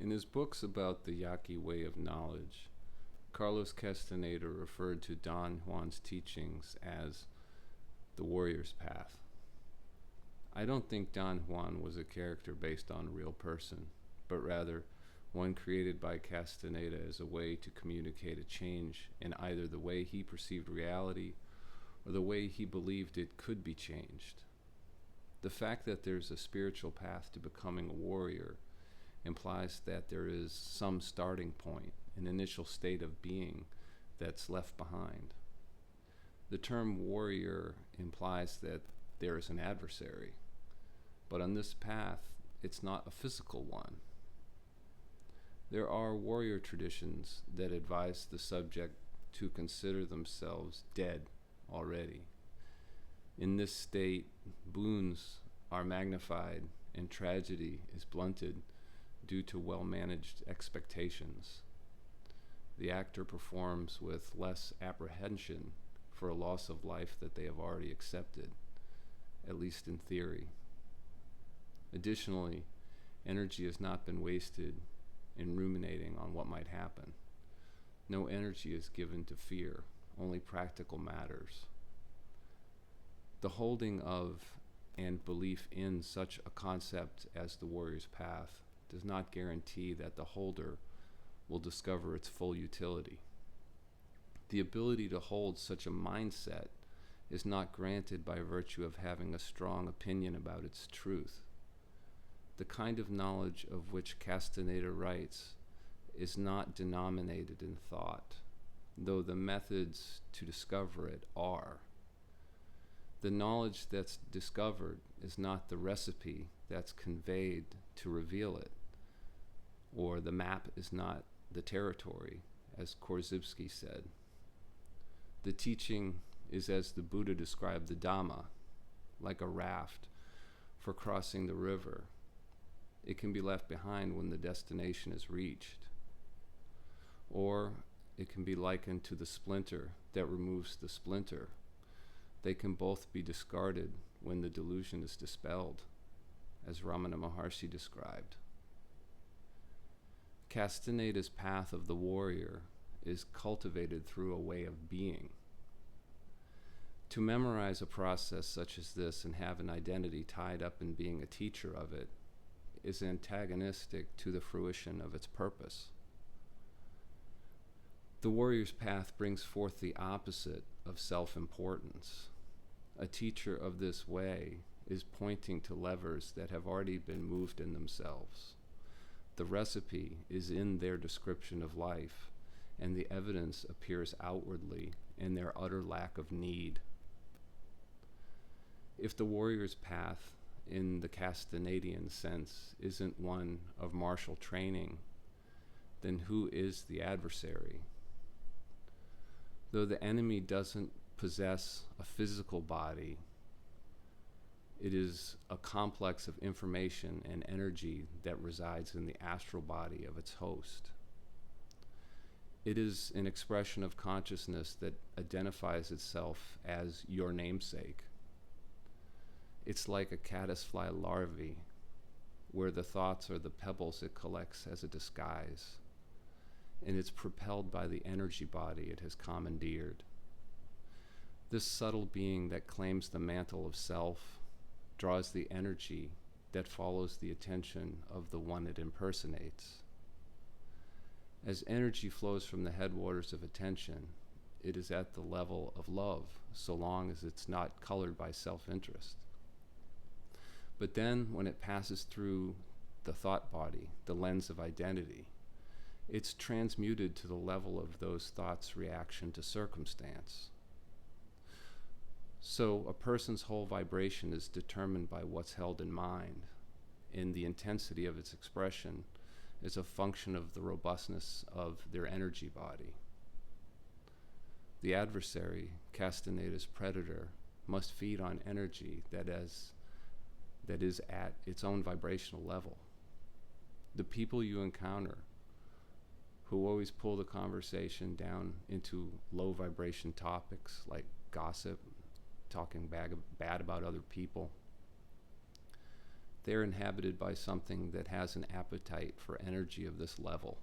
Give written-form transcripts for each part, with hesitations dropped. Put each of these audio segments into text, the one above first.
In his books about the Yaqui way of knowledge, Carlos Castaneda referred to Don Juan's teachings as the warrior's path. I don't think Don Juan was a character based on a real person, but rather one created by Castaneda as a way to communicate a change in either the way he perceived reality or the way he believed it could be changed. The fact that there's a spiritual path to becoming a warrior implies that there is some starting point, an initial state of being that's left behind. The term warrior implies that there is an adversary, but on this path, it's not a physical one. There are warrior traditions that advise the subject to consider themselves dead already. In this state, boons are magnified and tragedy is blunted due to well-managed expectations. The actor performs with less apprehension for a loss of life that they have already accepted, at least in theory. Additionally, energy has not been wasted in ruminating on what might happen. No energy is given to fear, only practical matters. The holding of and belief in such a concept as the warrior's path does not guarantee that the holder will discover its full utility. The ability to hold such a mindset is not granted by virtue of having a strong opinion about its truth. The kind of knowledge of which Castaneda writes is not denominated in thought, though the methods to discover it are. The knowledge that's discovered is not the recipe that's conveyed to reveal it, or the map is not the territory, as Korzybski said. The teaching is as the Buddha described the Dhamma, like a raft for crossing the river. It can be left behind when the destination is reached. Or it can be likened to the splinter that removes the splinter. They can both be discarded when the delusion is dispelled, as Ramana Maharshi described. Castaneda's path of the warrior is cultivated through a way of being. To memorize a process such as this and have an identity tied up in being a teacher of it is antagonistic to the fruition of its purpose. The warrior's path brings forth the opposite of self-importance. A teacher of this way is pointing to levers that have already been moved in themselves. The recipe is in their description of life, and the evidence appears outwardly in their utter lack of need. If the warrior's path, in the Castanedian sense, isn't one of martial training, then who is the adversary? Though the enemy doesn't possess a physical body, it is a complex of information and energy that resides in the astral body of its host. It is an expression of consciousness that identifies itself as your namesake. It's like a caddisfly larvae, where the thoughts are the pebbles it collects as a disguise, and it's propelled by the energy body it has commandeered. This subtle being that claims the mantle of self draws the energy that follows the attention of the one it impersonates. As energy flows from the headwaters of attention, it is at the level of love, so long as it's not colored by self-interest. But then, when it passes through the thought body, the lens of identity, it's transmuted to the level of those thoughts' reaction to circumstance. So a person's whole vibration is determined by what's held in mind, and the intensity of its expression is a function of the robustness of their energy body. The adversary, Castaneda's predator, must feed on energy that is at its own vibrational level. The people you encounter who always pull the conversation down into low vibration topics like gossip, talking bad about other people, They're inhabited by something that has an appetite for energy of this level.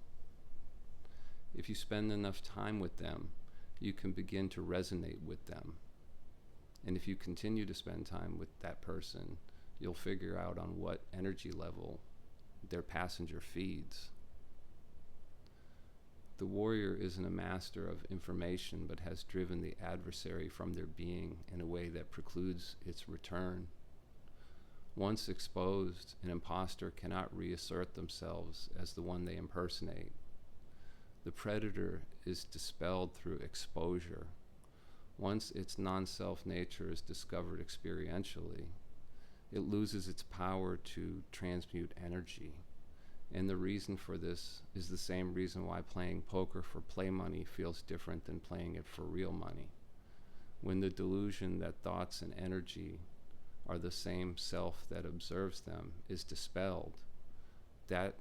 If you spend enough time with them, you can begin to resonate with them. And if you continue to spend time with that person, you'll figure out on what energy level their passenger feeds. The warrior isn't a master of information, but has driven the adversary from their being in a way that precludes its return. Once exposed, an imposter cannot reassert themselves as the one they impersonate. The predator is dispelled through exposure. Once its non-self nature is discovered experientially, it loses its power to transmute energy. And the reason for this is the same reason why playing poker for play money feels different than playing it for real money. When the delusion that thoughts and energy are the same self that observes them is dispelled, that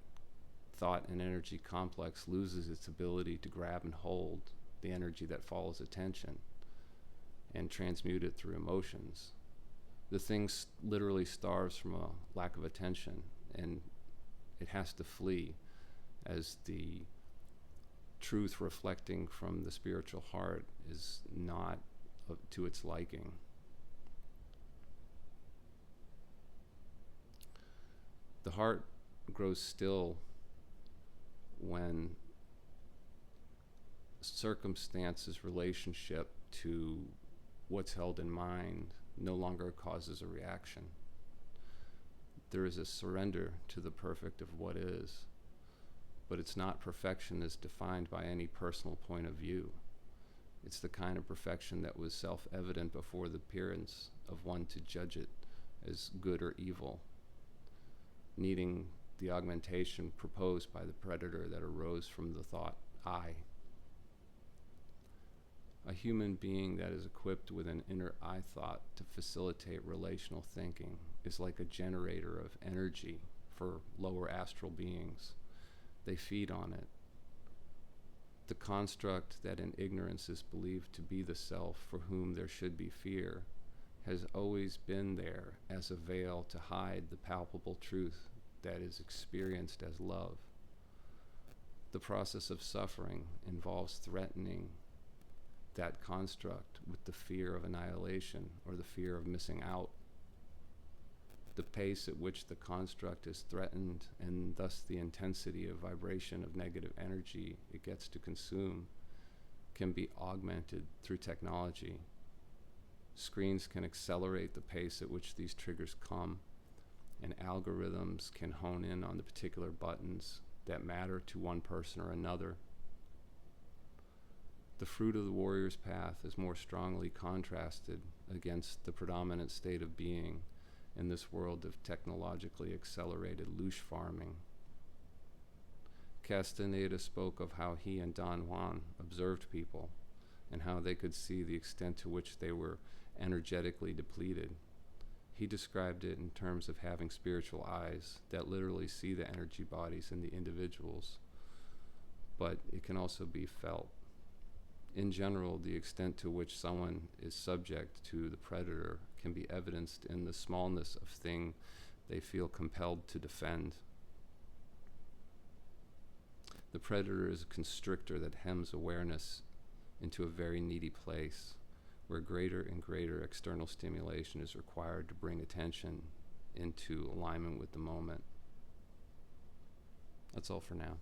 thought and energy complex loses its ability to grab and hold the energy that follows attention and transmute it through emotions. The thing literally starves from a lack of attention, and it has to flee as the truth reflecting from the spiritual heart is not to its liking. The heart grows still when circumstances relationship to what's held in mind no longer causes a reaction. There is a surrender to the perfect of what is, but it's not perfection as defined by any personal point of view. It's the kind of perfection that was self-evident before the appearance of one to judge it as good or evil, needing the augmentation proposed by the predator that arose from the thought, I. A human being that is equipped with an inner I thought to facilitate relational thinking is like a generator of energy for lower astral beings. They feed on it. The construct that in ignorance is believed to be the self for whom there should be fear has always been there as a veil to hide the palpable truth that is experienced as love. The process of suffering involves threatening that construct with the fear of annihilation or the fear of missing out. The pace at which the construct is threatened, and thus the intensity of vibration of negative energy it gets to consume, can be augmented through technology. Screens can accelerate the pace at which these triggers come, and algorithms can hone in on the particular buttons that matter to one person or another. The fruit of the warrior's path is more strongly contrasted against the predominant state of being in this world of technologically accelerated loosh farming. Castaneda spoke of how he and Don Juan observed people and how they could see the extent to which they were energetically depleted. He described it in terms of having spiritual eyes that literally see the energy bodies in the individuals, but it can also be felt. In general, the extent to which someone is subject to the predator can be evidenced in the smallness of thing they feel compelled to defend. The predator is a constrictor that hems awareness into a very needy place, where greater and greater external stimulation is required to bring attention into alignment with the moment. That's all for now.